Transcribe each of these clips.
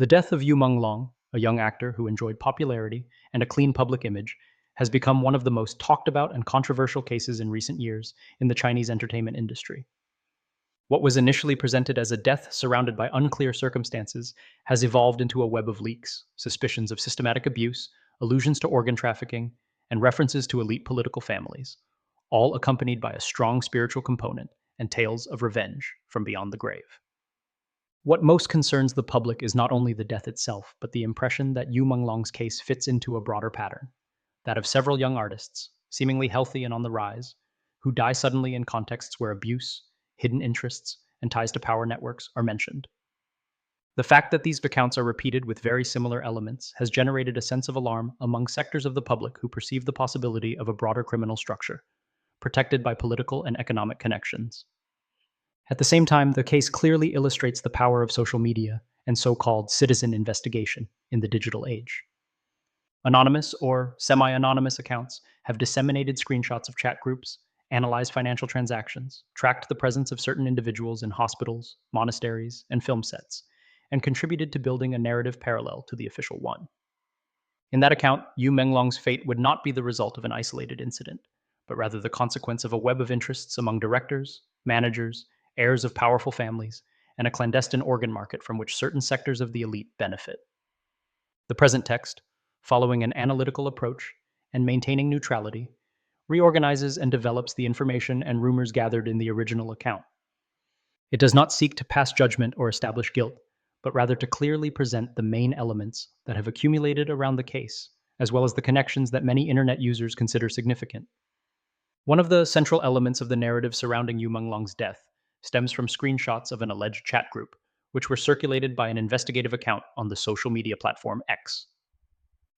The death of Yu Menglong, a young actor who enjoyed popularity and a clean public image, has become one of the most talked about and controversial cases in recent years in the Chinese entertainment industry. What was initially presented as a death surrounded by unclear circumstances has evolved into a web of leaks, suspicions of systematic abuse, allusions to organ trafficking, and references to elite political families, all accompanied by a strong spiritual component and tales of revenge from beyond the grave. What most concerns the public is not only the death itself, but the impression that Yu Menglong's case fits into a broader pattern, that of several young artists, seemingly healthy and on the rise, who die suddenly in contexts where abuse, hidden interests, and ties to power networks are mentioned. The fact that these accounts are repeated with very similar elements has generated a sense of alarm among sectors of the public who perceive the possibility of a broader criminal structure, protected by political and economic connections. At the same time, the case clearly illustrates the power of social media and so-called citizen investigation in the digital age. Anonymous or semi-anonymous accounts have disseminated screenshots of chat groups, analyzed financial transactions, tracked the presence of certain individuals in hospitals, monasteries, and film sets, and contributed to building a narrative parallel to the official one. In that account, Yu Menglong's fate would not be the result of an isolated incident, but rather the consequence of a web of interests among directors, managers, heirs of powerful families, and a clandestine organ market from which certain sectors of the elite benefit. The present text, following an analytical approach and maintaining neutrality, reorganizes and develops the information and rumors gathered in the original account. It does not seek to pass judgment or establish guilt, but rather to clearly present the main elements that have accumulated around the case, as well as the connections that many internet users consider significant. One of the central elements of the narrative surrounding Yu Menglong's death stems from screenshots of an alleged chat group, which were circulated by an investigative account on the social media platform X.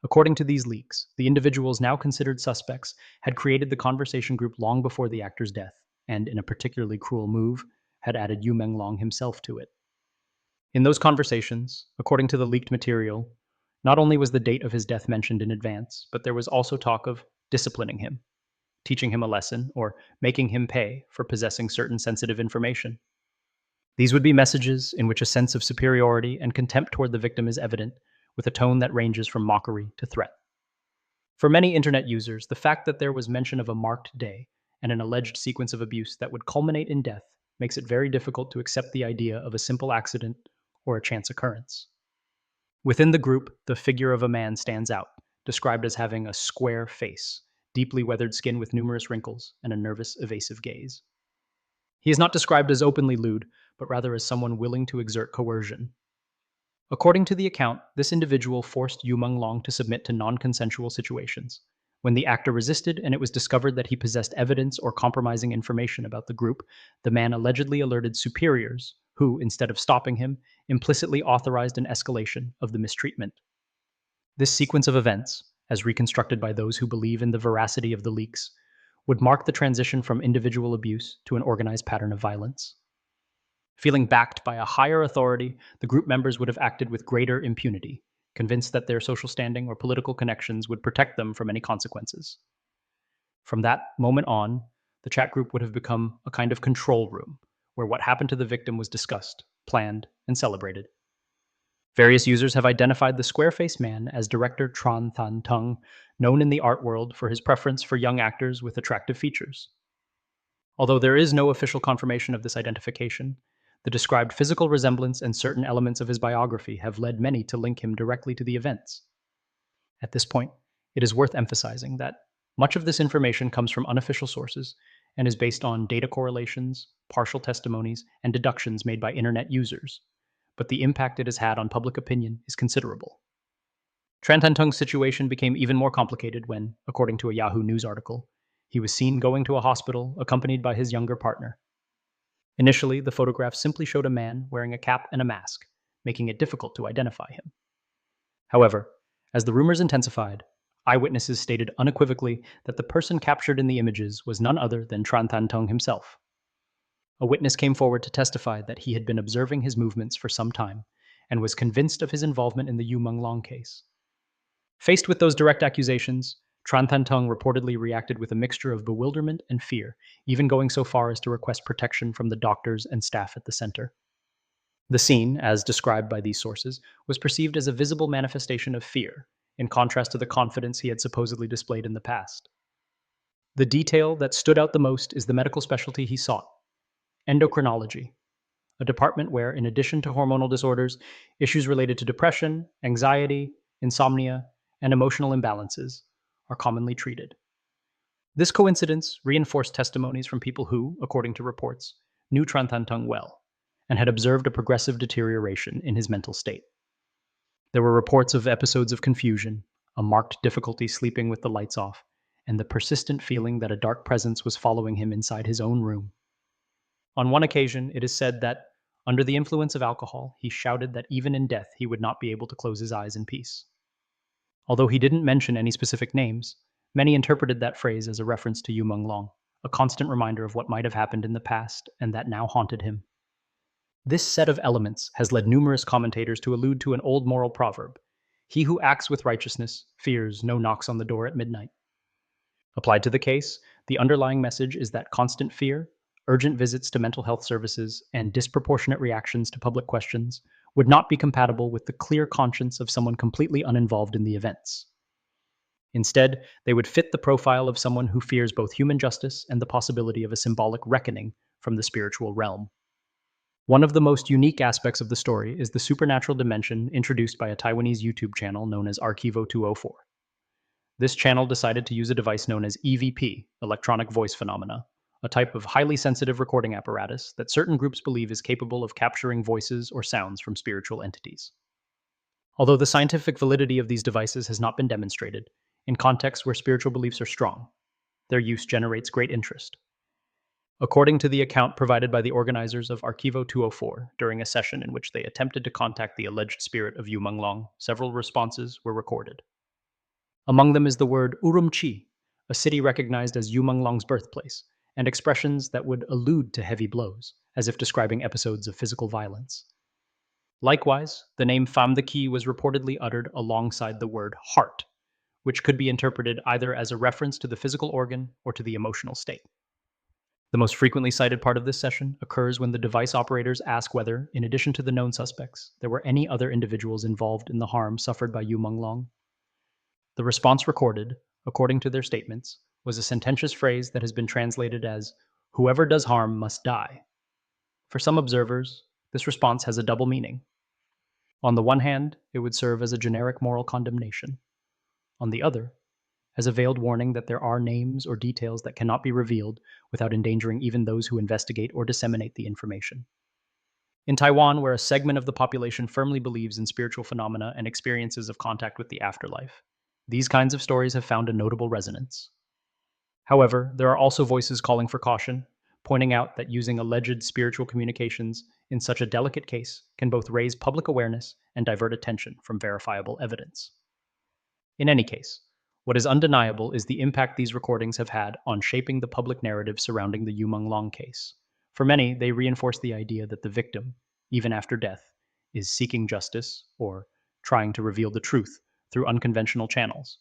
According to these leaks, the individuals now considered suspects had created the conversation group long before the actor's death, and in a particularly cruel move, had added Yu Menglong himself to it. In those conversations, according to the leaked material, not only was the date of his death mentioned in advance, but there was also talk of disciplining him, teaching him a lesson, or making him pay for possessing certain sensitive information. These would be messages in which a sense of superiority and contempt toward the victim is evident, with a tone that ranges from mockery to threat. For many internet users, the fact that there was mention of a marked day and an alleged sequence of abuse that would culminate in death makes it very difficult to accept the idea of a simple accident or a chance occurrence. Within the group, the figure of a man stands out, described as having a square face, deeply weathered skin with numerous wrinkles, and a nervous, evasive gaze. He is not described as openly lewd, but rather as someone willing to exert coercion. According to the account, this individual forced Yu Menglong to submit to non-consensual situations. When the actor resisted and it was discovered that he possessed evidence or compromising information about the group, the man allegedly alerted superiors, who, instead of stopping him, implicitly authorized an escalation of the mistreatment. This sequence of events, as reconstructed by those who believe in the veracity of the leaks, would mark the transition from individual abuse to an organized pattern of violence. Feeling backed by a higher authority, the group members would have acted with greater impunity, convinced that their social standing or political connections would protect them from any consequences. From that moment on, the chat group would have become a kind of control room, where what happened to the victim was discussed, planned, and celebrated. Various users have identified the square-faced man as director Tran Thanh Tung, known in the art world for his preference for young actors with attractive features. Although there is no official confirmation of this identification, the described physical resemblance and certain elements of his biography have led many to link him directly to the events. At this point, it is worth emphasizing that much of this information comes from unofficial sources and is based on data correlations, partial testimonies, and deductions made by internet users, but the impact it has had on public opinion is considerable. Tran Thanh Tung's situation became even more complicated when, according to a Yahoo News article, he was seen going to a hospital accompanied by his younger partner. Initially, the photograph simply showed a man wearing a cap and a mask, making it difficult to identify him. However, as the rumors intensified, eyewitnesses stated unequivocally that the person captured in the images was none other than Tran Thanh Tung himself. A witness came forward to testify that he had been observing his movements for some time and was convinced of his involvement in the Yu Menglong case. Faced with those direct accusations, Tran Thanh Tung reportedly reacted with a mixture of bewilderment and fear, even going so far as to request protection from the doctors and staff at the center. The scene, as described by these sources, was perceived as a visible manifestation of fear, in contrast to the confidence he had supposedly displayed in the past. The detail that stood out the most is the medical specialty he sought: endocrinology, a department where, in addition to hormonal disorders, issues related to depression, anxiety, insomnia, and emotional imbalances are commonly treated. This coincidence reinforced testimonies from people who, according to reports, knew Tran well and had observed a progressive deterioration in his mental state. There were reports of episodes of confusion, a marked difficulty sleeping with the lights off, and the persistent feeling that a dark presence was following him inside his own room. On one occasion, it is said that, under the influence of alcohol, he shouted that even in death he would not be able to close his eyes in peace. Although he didn't mention any specific names, many interpreted that phrase as a reference to Yu Menglong, a constant reminder of what might have happened in the past and that now haunted him. This set of elements has led numerous commentators to allude to an old moral proverb: "He who acts with righteousness fears no knocks on the door at midnight." Applied to the case, the underlying message is that constant fear, urgent visits to mental health services, and disproportionate reactions to public questions would not be compatible with the clear conscience of someone completely uninvolved in the events. Instead, they would fit the profile of someone who fears both human justice and the possibility of a symbolic reckoning from the spiritual realm. One of the most unique aspects of the story is the supernatural dimension introduced by a Taiwanese YouTube channel known as Archivo 204. This channel decided to use a device known as EVP, electronic voice phenomena, a type of highly sensitive recording apparatus that certain groups believe is capable of capturing voices or sounds from spiritual entities. Although the scientific validity of these devices has not been demonstrated, in contexts where spiritual beliefs are strong, their use generates great interest. According to the account provided by the organizers of Archivo 204 during a session in which they attempted to contact the alleged spirit of Yu Menglong, several responses were recorded. Among them is the word Urumqi, a city recognized as Yu Menglong's birthplace, and expressions that would allude to heavy blows, as if describing episodes of physical violence. Likewise, the name Pham the Ki was reportedly uttered alongside the word heart, which could be interpreted either as a reference to the physical organ or to the emotional state. The most frequently cited part of this session occurs when the device operators ask whether, in addition to the known suspects, there were any other individuals involved in the harm suffered by Yu Menglong. The response recorded, according to their statements, was a sententious phrase that has been translated as, "Whoever does harm must die." For some observers, this response has a double meaning. On the one hand, it would serve as a generic moral condemnation. On the other, as a veiled warning that there are names or details that cannot be revealed without endangering even those who investigate or disseminate the information. In Taiwan, where a segment of the population firmly believes in spiritual phenomena and experiences of contact with the afterlife, these kinds of stories have found a notable resonance. However, there are also voices calling for caution, pointing out that using alleged spiritual communications in such a delicate case can both raise public awareness and divert attention from verifiable evidence. In any case, what is undeniable is the impact these recordings have had on shaping the public narrative surrounding the Yu Menglong case. For many, they reinforce the idea that the victim, even after death, is seeking justice or trying to reveal the truth through unconventional channels.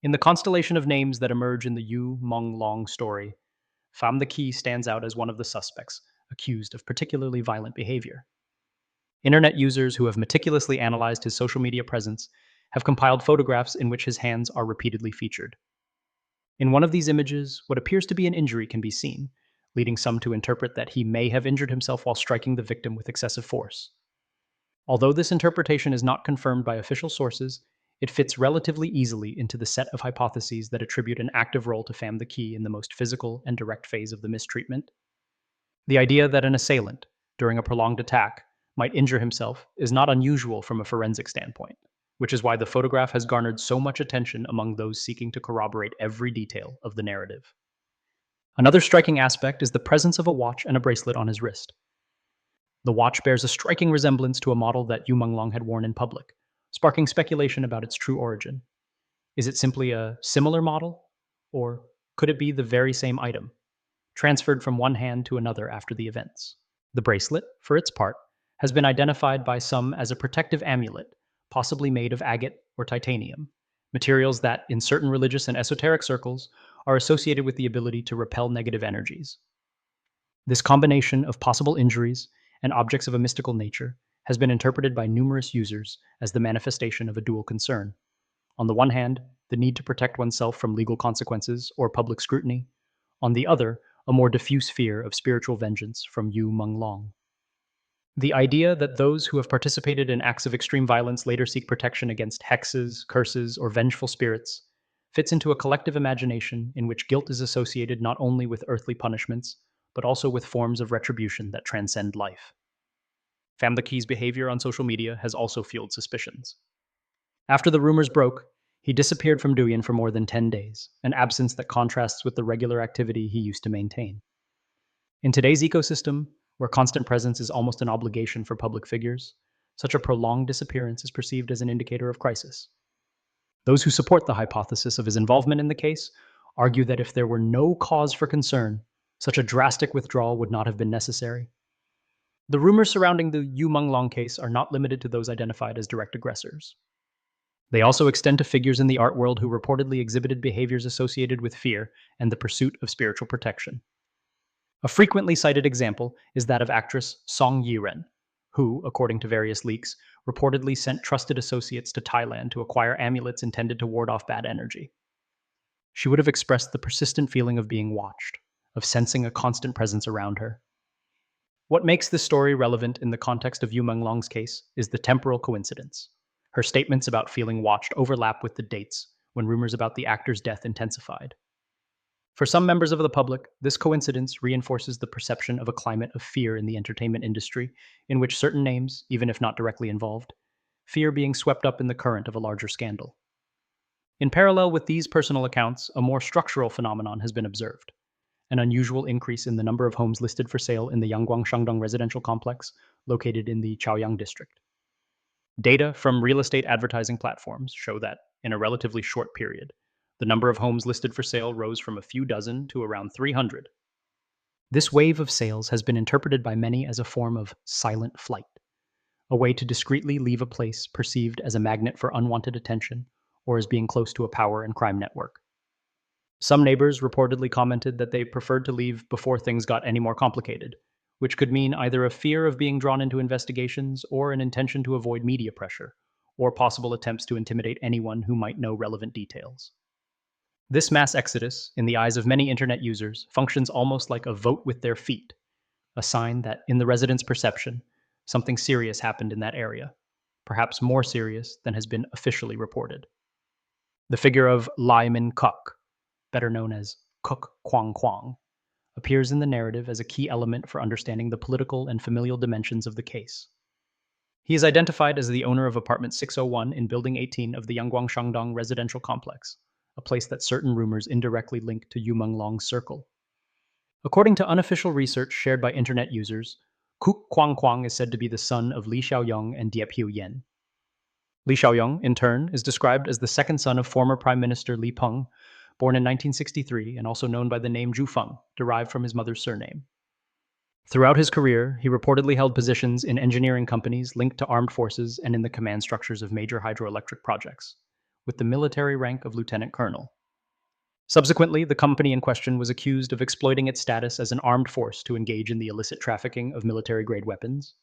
In the constellation of names that emerge in the Yu Menglong story, Pham the Ki stands out as one of the suspects accused of particularly violent behavior. Internet users who have meticulously analyzed his social media presence have compiled photographs in which his hands are repeatedly featured. In one of these images, what appears to be an injury can be seen, leading some to interpret that he may have injured himself while striking the victim with excessive force. Although this interpretation is not confirmed by official sources, it fits relatively easily into the set of hypotheses that attribute an active role to Pham the Ki in the most physical and direct phase of the mistreatment. The idea that an assailant, during a prolonged attack, might injure himself is not unusual from a forensic standpoint, which is why the photograph has garnered so much attention among those seeking to corroborate every detail of the narrative. Another striking aspect is the presence of a watch and a bracelet on his wrist. The watch bears a striking resemblance to a model that Yu Menglong had worn in public, sparking speculation about its true origin. Is it simply a similar model? Or could it be the very same item, transferred from one hand to another after the events? The bracelet, for its part, has been identified by some as a protective amulet, possibly made of agate or titanium, materials that, in certain religious and esoteric circles, are associated with the ability to repel negative energies. This combination of possible injuries and objects of a mystical nature has been interpreted by numerous users as the manifestation of a dual concern. On the one hand, the need to protect oneself from legal consequences or public scrutiny. On the other, a more diffuse fear of spiritual vengeance from Yu Menglong. The idea that those who have participated in acts of extreme violence later seek protection against hexes, curses, or vengeful spirits fits into a collective imagination in which guilt is associated not only with earthly punishments, but also with forms of retribution that transcend life. Pham the Key's behavior on social media has also fueled suspicions. After the rumors broke, he disappeared from Duyan for more than 10 days, an absence that contrasts with the regular activity he used to maintain. In today's ecosystem, where constant presence is almost an obligation for public figures, such a prolonged disappearance is perceived as an indicator of crisis. Those who support the hypothesis of his involvement in the case argue that if there were no cause for concern, such a drastic withdrawal would not have been necessary. The rumors surrounding the Yu Menglong case are not limited to those identified as direct aggressors. They also extend to figures in the art world who reportedly exhibited behaviors associated with fear and the pursuit of spiritual protection. A frequently cited example is that of actress Song Yiren, who, according to various leaks, reportedly sent trusted associates to Thailand to acquire amulets intended to ward off bad energy. She would have expressed the persistent feeling of being watched, of sensing a constant presence around her. What makes this story relevant in the context of Yu Menglong's case is the temporal coincidence. Her statements about feeling watched overlap with the dates when rumors about the actor's death intensified. For some members of the public, this coincidence reinforces the perception of a climate of fear in the entertainment industry, in which certain names, even if not directly involved, fear being swept up in the current of a larger scandal. In parallel with these personal accounts, a more structural phenomenon has been observed: an unusual increase in the number of homes listed for sale in the Yangguang Shandong residential complex located in the Chaoyang district. Data from real estate advertising platforms show that, in a relatively short period, the number of homes listed for sale rose from a few dozen to around 300. This wave of sales has been interpreted by many as a form of silent flight, a way to discreetly leave a place perceived as a magnet for unwanted attention or as being close to a power and crime network. Some neighbors reportedly commented that they preferred to leave before things got any more complicated, which could mean either a fear of being drawn into investigations or an intention to avoid media pressure, or possible attempts to intimidate anyone who might know relevant details. This mass exodus, in the eyes of many internet users, functions almost like a vote with their feet, a sign that, in the residents' perception, something serious happened in that area, perhaps more serious than has been officially reported. The figure of Lai Min Kok, better known as Kuk Kwang Kwang, appears in the narrative as a key element for understanding the political and familial dimensions of the case. He is identified as the owner of apartment 601 in Building 18 of the Yangguang Shandong residential complex, a place that certain rumors indirectly link to Yu Menglong's circle. According to unofficial research shared by internet users, Kuk Kwang Kwang is said to be the son of Li Xiaoyong and Diephu Yen. Li Xiaoyong, in turn, is described as the second son of former Prime Minister Li Peng, born in 1963 and also known by the name Zhu Feng, derived from his mother's surname. Throughout his career, he reportedly held positions in engineering companies linked to armed forces and in the command structures of major hydroelectric projects, with the military rank of lieutenant colonel. Subsequently, the company in question was accused of exploiting its status as an armed force to engage in the illicit trafficking of military-grade weapons.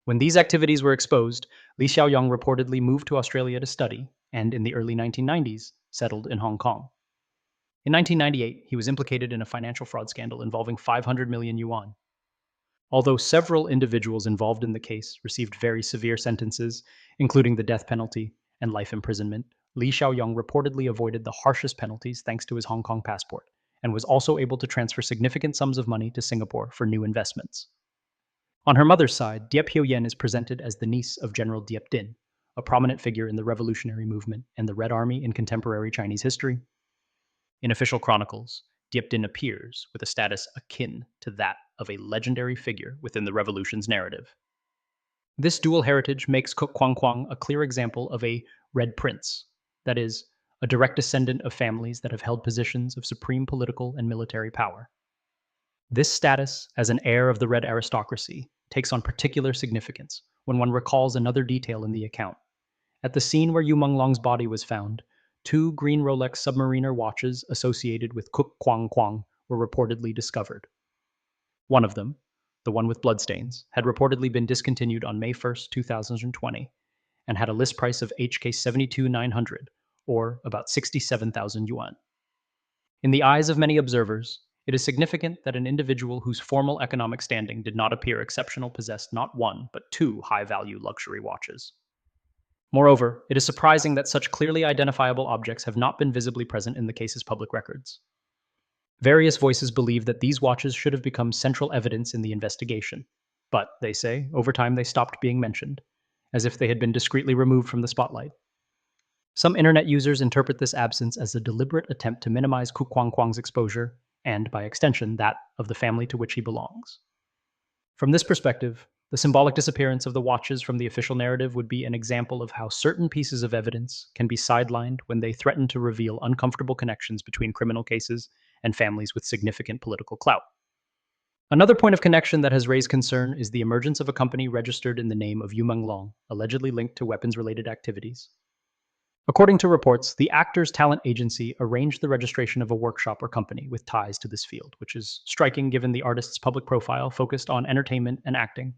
When these activities were exposed, Li Xiaoyong reportedly moved to Australia to study, and in the early 1990s, settled in Hong Kong. In 1998, he was implicated in a financial fraud scandal involving 500 million yuan. Although several individuals involved in the case received very severe sentences, including the death penalty and life imprisonment, Li Xiaoyong reportedly avoided the harshest penalties thanks to his Hong Kong passport, and was also able to transfer significant sums of money to Singapore for new investments. On her mother's side, Diephu Yen is presented as the niece of General Diep Din, a prominent figure in the revolutionary movement and the Red Army in contemporary Chinese history. In official chronicles, Diep Din appears with a status akin to that of a legendary figure within the revolution's narrative. This dual heritage makes Kuk Kwang Kwang a clear example of a Red Prince, that is, a direct descendant of families that have held positions of supreme political and military power. This status as an heir of the Red aristocracy takes on particular significance when one recalls another detail in the account. At the scene where Yu Menglong's body was found, 2 green Rolex Submariner watches associated with Kuk Kwang Kwang were reportedly discovered. One of them, the one with bloodstains, had reportedly been discontinued on May 1st, 2020, and had a list price of HK 72,900, or about 67,000 yuan. In the eyes of many observers, it is significant that an individual whose formal economic standing did not appear exceptional possessed not one, but two high-value luxury watches. Moreover, it is surprising that such clearly identifiable objects have not been visibly present in the case's public records. Various voices believe that these watches should have become central evidence in the investigation, but, they say, over time they stopped being mentioned, as if they had been discreetly removed from the spotlight. Some internet users interpret this absence as a deliberate attempt to minimize Ku Guangguang's exposure, and, by extension, that of the family to which he belongs. From this perspective, the symbolic disappearance of the watches from the official narrative would be an example of how certain pieces of evidence can be sidelined when they threaten to reveal uncomfortable connections between criminal cases and families with significant political clout. Another point of connection that has raised concern is the emergence of a company registered in the name of Yu Menglong, allegedly linked to weapons-related activities. According to reports, the actor's talent agency arranged the registration of a workshop or company with ties to this field, which is striking given the artist's public profile focused on entertainment and acting.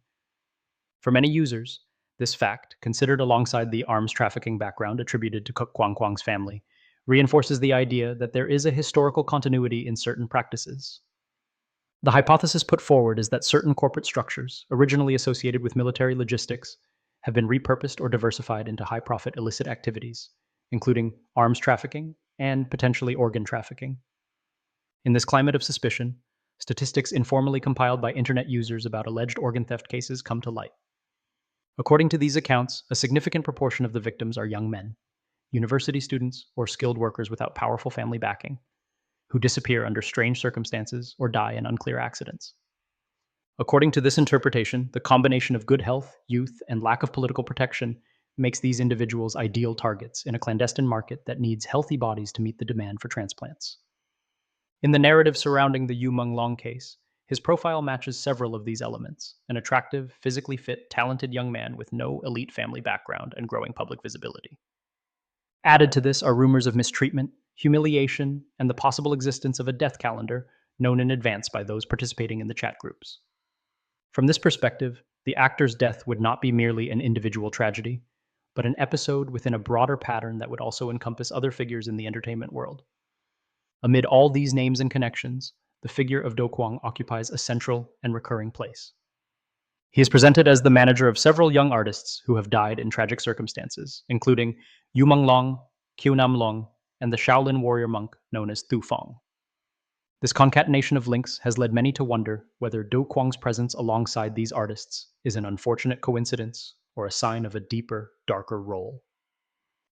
For many users, this fact, considered alongside the arms trafficking background attributed to Ku Guangguang's family, reinforces the idea that there is a historical continuity in certain practices. The hypothesis put forward is that certain corporate structures, originally associated with military logistics, have been repurposed or diversified into high-profit illicit activities, including arms trafficking and potentially organ trafficking. In this climate of suspicion, statistics informally compiled by internet users about alleged organ theft cases come to light. According to these accounts, a significant proportion of the victims are young men, university students, or skilled workers without powerful family backing, who disappear under strange circumstances or die in unclear accidents. According to this interpretation, the combination of good health, youth, and lack of political protection makes these individuals ideal targets in a clandestine market that needs healthy bodies to meet the demand for transplants. In the narrative surrounding the Yu Menglong case, his profile matches several of these elements: an attractive, physically fit, talented young man with no elite family background and growing public visibility. Added to this are rumors of mistreatment, humiliation, and the possible existence of a death calendar known in advance by those participating in the chat groups. From this perspective, the actor's death would not be merely an individual tragedy, but an episode within a broader pattern that would also encompass other figures in the entertainment world. Amid all these names and connections, the figure of Do Kwang occupies a central and recurring place. He is presented as the manager of several young artists who have died in tragic circumstances, including Yu Menglong, Qiu Namlong, and the Shaolin warrior monk known as Tu Feng. This concatenation of links has led many to wonder whether Do Kwang's presence alongside these artists is an unfortunate coincidence or a sign of a deeper, darker role.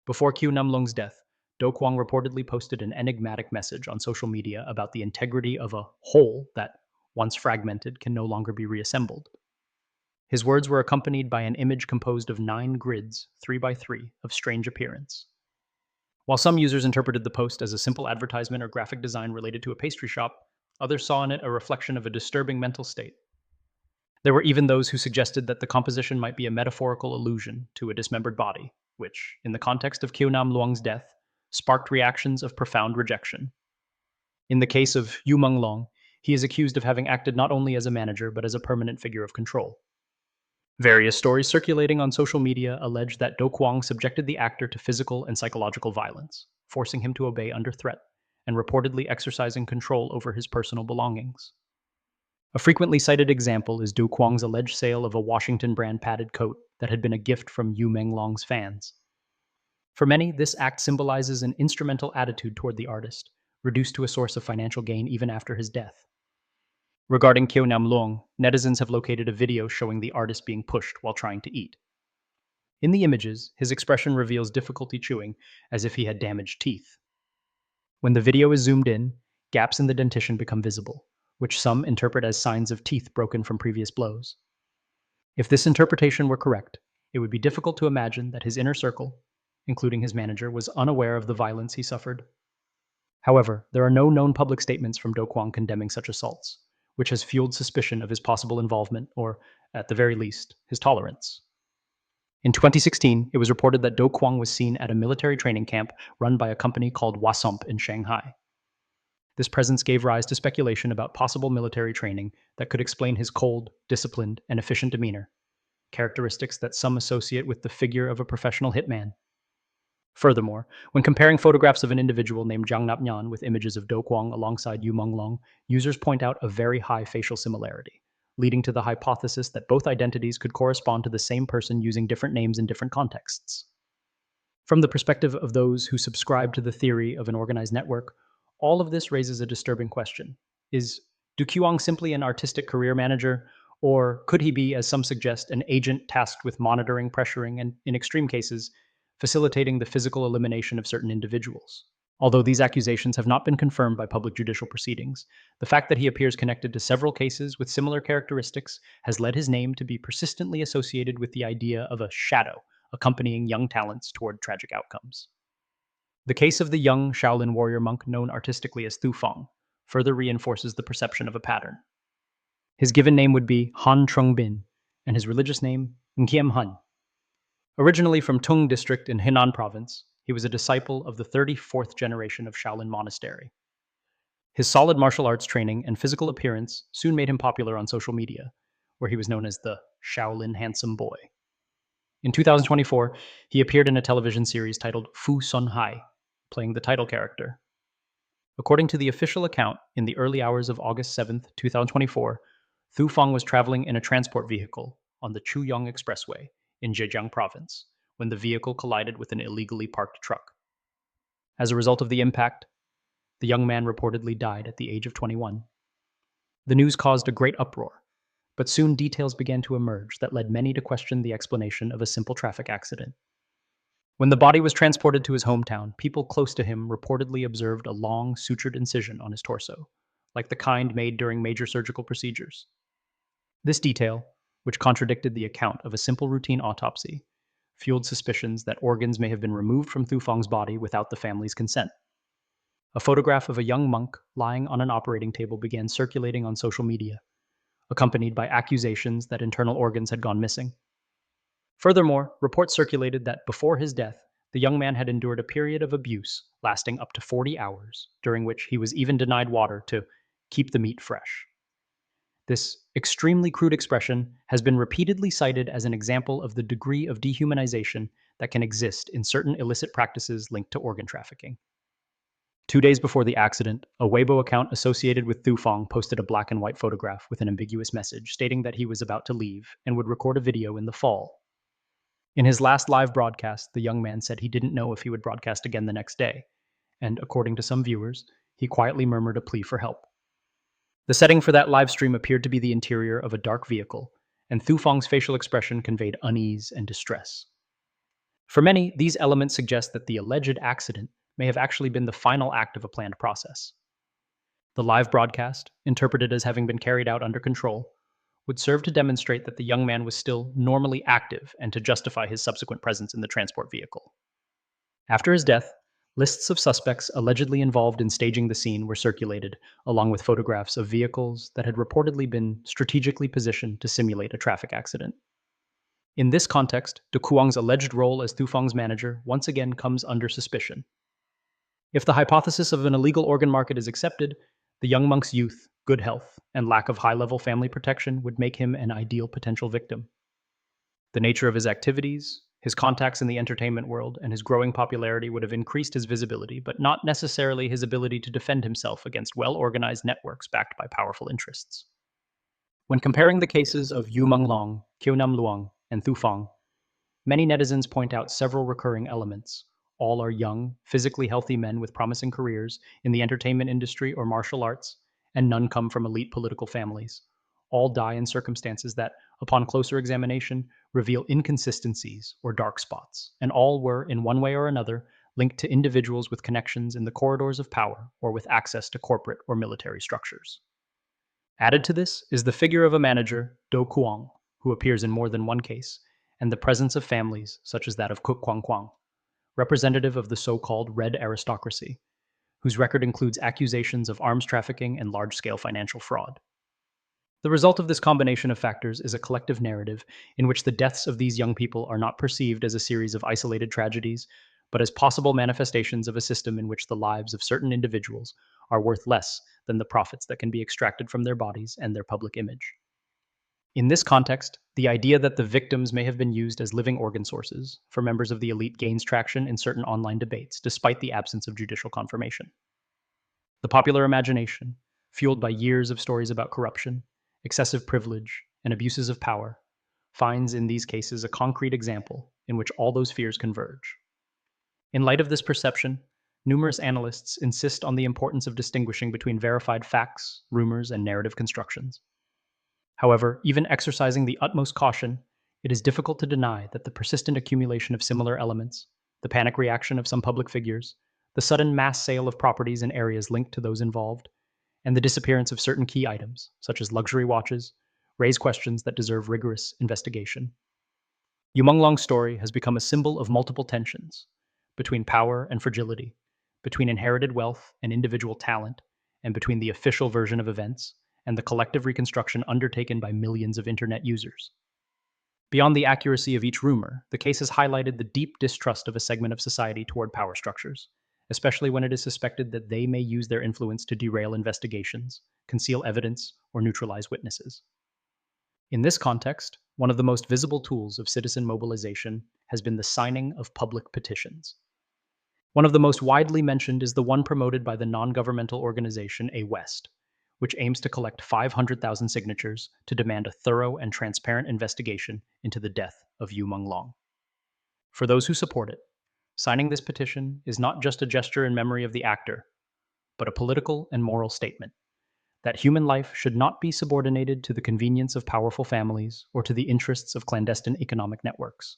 Before Qiu Namlong's death, Do Kwang reportedly posted an enigmatic message on social media about the integrity of a whole that, once fragmented, can no longer be reassembled. His words were accompanied by an image composed of 9 grids, 3 by 3, of strange appearance. While some users interpreted the post as a simple advertisement or graphic design related to a pastry shop, others saw in it a reflection of a disturbing mental state. There were even those who suggested that the composition might be a metaphorical allusion to a dismembered body, which, in the context of Qiu Namlong's death, sparked reactions of profound rejection. In the case of Yu Menglong, he is accused of having acted not only as a manager but as a permanent figure of control. Various stories circulating on social media allege that Do Kwang subjected the actor to physical and psychological violence, forcing him to obey under threat, and reportedly exercising control over his personal belongings. A frequently cited example is Do Kwang's alleged sale of a Washington brand padded coat that had been a gift from Yu Menglong's fans. For many, this act symbolizes an instrumental attitude toward the artist, reduced to a source of financial gain even after his death. Regarding Qiu Namlong, netizens have located a video showing the artist being pushed while trying to eat. In the images, his expression reveals difficulty chewing, as if he had damaged teeth. When the video is zoomed in, gaps in the dentition become visible, which some interpret as signs of teeth broken from previous blows. If this interpretation were correct, it would be difficult to imagine that his inner circle, including his manager, was unaware of the violence he suffered. However, there are no known public statements from Do Kwang condemning such assaults, which has fueled suspicion of his possible involvement, or, at the very least, his tolerance. In 2016, it was reported that Do Kwang was seen at a military training camp run by a company called Wasomp in Shanghai. This presence gave rise to speculation about possible military training that could explain his cold, disciplined, and efficient demeanor, characteristics that some associate with the figure of a professional hitman. Furthermore, when comparing photographs of an individual named Jiang Napnyan with images of Do Kuang alongside Yu Menglong, users point out a very high facial similarity, leading to the hypothesis that both identities could correspond to the same person using different names in different contexts. From the perspective of those who subscribe to the theory of an organized network, all of this raises a disturbing question. Is Du Kuang simply an artistic career manager, or could he be, as some suggest, an agent tasked with monitoring, pressuring, and, in extreme cases, facilitating the physical elimination of certain individuals? Although these accusations have not been confirmed by public judicial proceedings, the fact that he appears connected to several cases with similar characteristics has led his name to be persistently associated with the idea of a shadow accompanying young talents toward tragic outcomes. The case of the young Shaolin warrior monk known artistically as Thu Fong further reinforces the perception of a pattern. His given name would be Han Trung Bin, and his religious name, Nkiem Han. Originally from Tung district in Henan province, he was a disciple of the 34th generation of Shaolin monastery. His solid martial arts training and physical appearance soon made him popular on social media, where he was known as the Shaolin Handsome Boy. In 2024, he appeared in a television series titled Fu Sun Hai, playing the title character. According to the official account, in the early hours of August 7, 2024, Thu Fong was traveling in a transport vehicle on the Chuyong Expressway in Zhejiang province when the vehicle collided with an illegally parked truck. As a result of the impact, the young man reportedly died at the age of 21. The news caused a great uproar, but soon details began to emerge that led many to question the explanation of a simple traffic accident. When the body was transported to his hometown, people close to him reportedly observed a long, sutured incision on his torso, like the kind made during major surgical procedures. This detail, which contradicted the account of a simple routine autopsy, fueled suspicions that organs may have been removed from Thu Fong's body without the family's consent. A photograph of a young monk lying on an operating table began circulating on social media, accompanied by accusations that internal organs had gone missing. Furthermore, reports circulated that before his death, the young man had endured a period of abuse lasting up to 40 hours, during which he was even denied water to keep the meat fresh. This extremely crude expression has been repeatedly cited as an example of the degree of dehumanization that can exist in certain illicit practices linked to organ trafficking. 2 days before the accident, a Weibo account associated with Thu Fong posted a black and white photograph with an ambiguous message stating that he was about to leave and would record a video in the fall. In his last live broadcast, the young man said he didn't know if he would broadcast again the next day, and according to some viewers, he quietly murmured a plea for help. The setting for that live stream appeared to be the interior of a dark vehicle, and Thu Fong's facial expression conveyed unease and distress. For many, these elements suggest that the alleged accident may have actually been the final act of a planned process. The live broadcast, interpreted as having been carried out under control, would serve to demonstrate that the young man was still normally active and to justify his subsequent presence in the transport vehicle. After his death, lists of suspects allegedly involved in staging the scene were circulated, along with photographs of vehicles that had reportedly been strategically positioned to simulate a traffic accident. In this context, Du Kuang's alleged role as Thu Fong's manager once again comes under suspicion. If the hypothesis of an illegal organ market is accepted, the young monk's youth, good health, and lack of high-level family protection would make him an ideal potential victim. The nature of his activities, his contacts in the entertainment world, and his growing popularity would have increased his visibility, but not necessarily his ability to defend himself against well-organized networks backed by powerful interests. When comparing the cases of Yu Menglong, Qiu Nam Luang, and Thu Fong, many netizens point out several recurring elements. All are young, physically healthy men with promising careers in the entertainment industry or martial arts, and none come from elite political families. All die in circumstances that, upon closer examination, reveal inconsistencies or dark spots, and all were, in one way or another, linked to individuals with connections in the corridors of power or with access to corporate or military structures. Added to this is the figure of a manager, Do Kuang, who appears in more than one case, and the presence of families such as that of Kuk Kwang Kwang, representative of the so-called red aristocracy, whose record includes accusations of arms trafficking and large-scale financial fraud. The result of this combination of factors is a collective narrative in which the deaths of these young people are not perceived as a series of isolated tragedies, but as possible manifestations of a system in which the lives of certain individuals are worth less than the profits that can be extracted from their bodies and their public image. In this context, the idea that the victims may have been used as living organ sources for members of the elite gains traction in certain online debates, despite the absence of judicial confirmation. The popular imagination, fueled by years of stories about corruption, excessive privilege, and abuses of power, finds in these cases a concrete example in which all those fears converge. In light of this perception, numerous analysts insist on the importance of distinguishing between verified facts, rumors, and narrative constructions. However, even exercising the utmost caution, it is difficult to deny that the persistent accumulation of similar elements, the panic reaction of some public figures, the sudden mass sale of properties in areas linked to those involved, and the disappearance of certain key items, such as luxury watches, raise questions that deserve rigorous investigation. Yu Menglong's story has become a symbol of multiple tensions between power and fragility, between inherited wealth and individual talent, and between the official version of events and the collective reconstruction undertaken by millions of internet users. Beyond the accuracy of each rumor, the case has highlighted the deep distrust of a segment of society toward power structures, especially when it is suspected that they may use their influence to derail investigations, conceal evidence, or neutralize witnesses. In this context, one of the most visible tools of citizen mobilization has been the signing of public petitions. One of the most widely mentioned is the one promoted by the non-governmental organization A West, which aims to collect 500,000 signatures to demand a thorough and transparent investigation into the death of Yu Menglong. For those who support it, signing this petition is not just a gesture in memory of the actor, but a political and moral statement that human life should not be subordinated to the convenience of powerful families or to the interests of clandestine economic networks.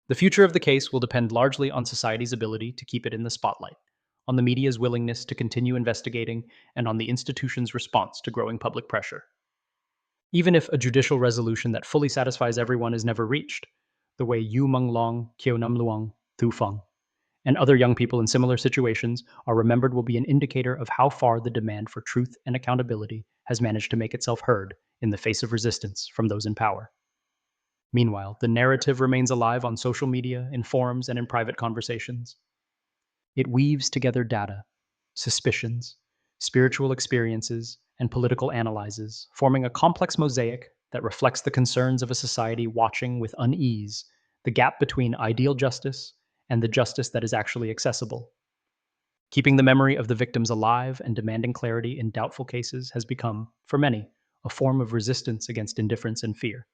The future of the case will depend largely on society's ability to keep it in the spotlight, on the media's willingness to continue investigating, and on the institution's response to growing public pressure. Even if a judicial resolution that fully satisfies everyone is never reached, the way Yu Menglong, Nam Luang, Thu Feng, and other young people in similar situations are remembered will be an indicator of how far the demand for truth and accountability has managed to make itself heard in the face of resistance from those in power. Meanwhile, the narrative remains alive on social media, in forums, and in private conversations. It weaves together data, suspicions, spiritual experiences, and political analyses, forming a complex mosaic that reflects the concerns of a society watching with unease the gap between ideal justice and the justice that is actually accessible. Keeping the memory of the victims alive and demanding clarity in doubtful cases has become, for many, a form of resistance against indifference and fear.